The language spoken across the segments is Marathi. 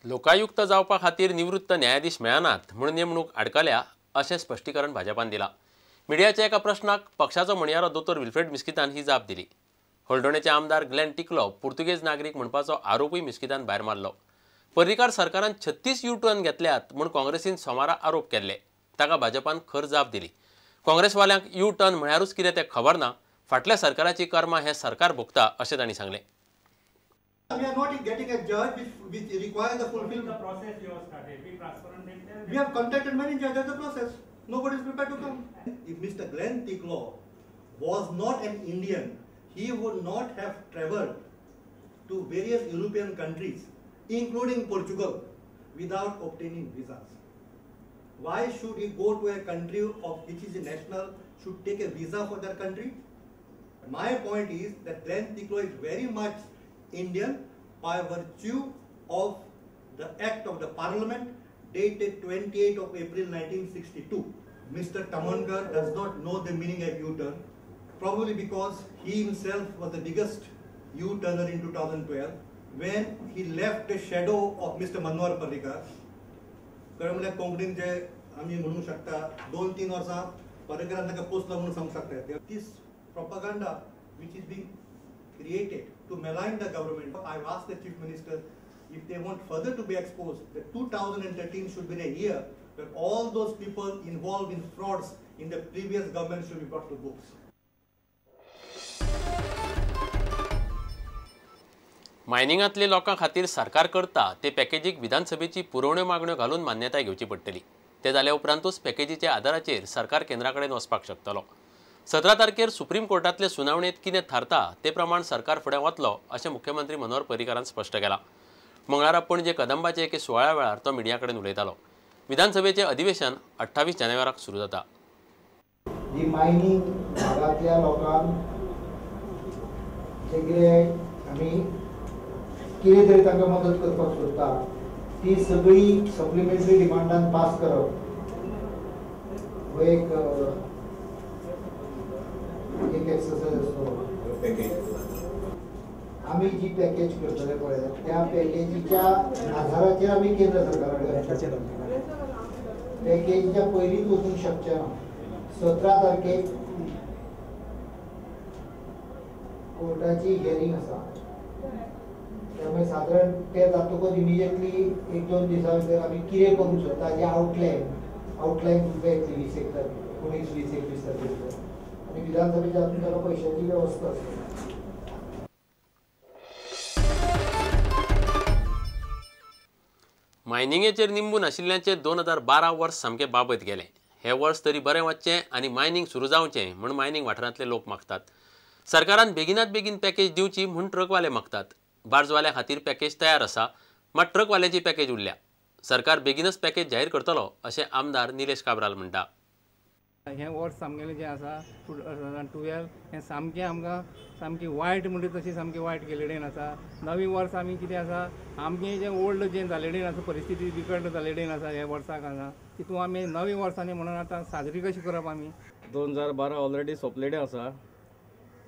लोकायुक्त जावपा खातीर निवृत्त न्यायाधीश मेळनात म्हूण नेमणूक आडकल्या अशें स्पश्टीकरण भाजपान दिलां। मिडियाच्या एका प्रश्नाक पक्षाचो म्हणयारो दोतोर विल्फ्रेड मिस्कितान ही जाप दिली। हळडोणेचे आमदार ग्लेन टिकलो पुर्तुगेज नागरीक म्हणपाचो आरोपूय मिस्कितान भायर मारलो। पर्रीकार सरकारान 36 U-टर्न घेतल्यात म्हूण काँग्रेसीन सोमारा आरोप केल्ले, ताका भाजपान खर जाप दिली। काँग्रेसवाल्यांक U-टर्न म्हळ्यारूच कितें तें खबर ना, फाटल्या सरकाराची कर्मां हें सरकार भोगता अशें तांणी सांगलें। We are not getting a judge which requires the fulfillment. The process you have started. Be transparent and tell. We have contacted many judges of the process. Nobody is prepared to come. If Mr. Glenn Ticklow was not an Indian, he would not have travelled to various European countries, including Portugal, without obtaining visas. Why should he go to a country of which is a national, should take a visa for that country? My point is that Glenn Ticklow is very much Indian by virtue of the act of the parliament dated 28 of April 1962. Mr. Tamankar does not know the meaning of U-turn, probably because he himself was the biggest U-turner in 2012 when he left the shadow of Mr. Manohar Parrikar. कळमल्या कोंकणीन जे आमी म्हणू शकता 2-3 वर्सां पर्रीकारान ताका पोसलो म्हणून सांगू शकता। This propaganda which is being created to malign the government. I've asked the Chief Minister if they want further to be exposed, that 2013 should be a year where all those people involved in frauds in the previous government should be brought to books. मायनिंगांतले लोकां खातीर सरकार करता ते पॅकेजीक विधानसभेची पुरवण्यो मागण्यो घालून मान्यताय घेवची पडटली। ते जाल्या उपरांतूच पॅकेजीच्या आदाराचेर सरकार केंद्रा कडेन वचपाक शकतलो। 17 तारखेर सुप्रीम कोर्टांतले सुनावणेंत कितें थारता ते प्रमाण सरकार फुडें वतलो अशें मुख्यमंत्री मनोहर पर्रीकारान स्पश्ट केलां। मंगळारा पणजे कदंबाचे एके सुवाळ्या वेळार तो मिडिया कडेन उलयतालो। विधानसभेचें अधिवेशन 28 जानेवाराक सुरू जाता। जी मायनिंग भागांतल्या लोकांक जे कितें आमी कितें तरी तांकां मदत करपाक सोदता ती सगळी सप्लिमेंटरी डिमांडान पास करप हो एक एक्सरसाइज असतो। आम्ही जी पॅकेज करतले पळय त्या पॅकेजीच्या आधाराचेर आमी केंद्र सरकाराक पॅकेजीच्या पयलींच वचूंक शकचे ना। 17 तारखेक कोर्टाची हियरिंग आसा, त्यामुळे साधारण ते जातकच इमिजिएटली 1-2 दिसां भितर आमी कितें करूंक सोदता हेजें आउटलायन तुमकां येतली 20 तारखेर 19-20-21 तारखेर आणि विधानसभेच्या हातून त्याला पैशाची व्यवस्था असते। मायनिंगेचेर निंबून आशिल्ल्यांचे 2012 वर्स सामके बाबत गेले। हे वर्स तरी बरें वचचें आनी मायनिंग सुरू जावचें म्हूण मायनिंग वाठारांतले लोक मागतात। सरकारान बेगिनात बेगीन पॅकेज दिवची म्हूण ट्रकवाले मागतात। बार्जवाल्या खातीर पॅकेज तयार आसा, मात ट्रकवाल्याची पॅकेज उरल्या। सरकार बेगीनच पॅकेज जाहीर करतलो अशें आमदार निलेश काब्राल म्हणटा। हे वर्स सामकेलें जें आसा 2012 हें सामकें आमकां सामकी वायट म्हणजे तशी सामकी वायट केलेडेन आसा। नवी वर्स आमी कितें आसा आमचें जें ओल्ड जें जालेडेन आसा परिस्थिती बिकट जालेडेन आसा हे वर्साक आसा तितून आमी नवी वर्सांनी म्हणून आतां साजरी कशी करप आमी 2012 ऑलरेडी सोंपलेलें आसा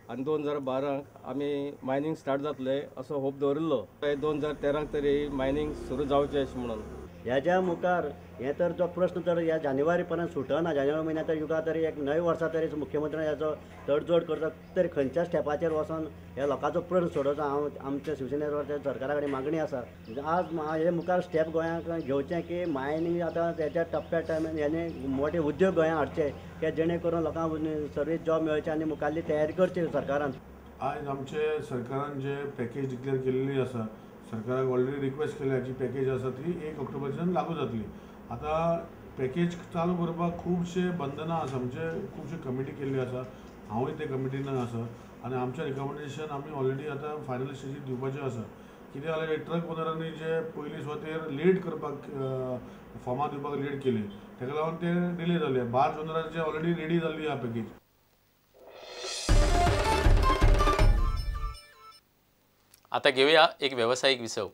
आनी 2012 आमी मायनिंग स्टार्ट जातले असो होप दवरिल्लो। 2013 तरी मायनिंग सुरू जावचें अशें म्हणून ह्याच्या मुखार हे तर जो प्रश्न तर ह्या जानेवारी पर्यंत सुटना। जानेवारी म्हयन्यात तर युगा तरी एक नवे वर्सा तरी मुख्यमंत्र्यान हेचो तडजोड करता तरी खंयच्या स्टेपाचेर वचोन ह्या लोकांचो प्रश्न सोडोवचो हांव आमच्या शिवसेनेच्या सरकारा कडेन मागणी आसा। आज हे मुखार स्टेप गोंयांक घेवचें की मायनिंग आतां तेच्या टप्प्या टायमार हेणे मोठे उद्योग गोंयांत हाडचे की जेणे करून लोकांक सर्वीस जॉब मेळचे आनी मुखाल्ली तयारी करची सरकारान। आज आमचे सरकारान जे पॅकेज डिक्लेअर केलेली आसा, सरकाराक ऑलरेडी रिक्वेस्ट केल्या जी पॅकेज आसा ती 1 ऑक्टोबरच्यान लागू जातली। आता पॅकेज चालू करपाक खूबशे बंधनां आसा, म्हणजे खूबशे कमिटी केल्ली आसा, हांवूय ते कमिटीन आसा आनी आमचें रिकमेंडेशन आमी ऑलरेडी आतां फायनल स्टेजीर दिवपाचें आसा। कितें जालें ट्रक ओनरांनी जे पयलीं सुवातेर लेट करपाक फॉर्मां दिवपाक लेट केली ताका लागून ते डिले जाले। बार्ज ओनरांचे ऑलरेडी रेडी जाल्ली आहा पॅकेज। आता घेऊया एक व्यावसायिक विसव।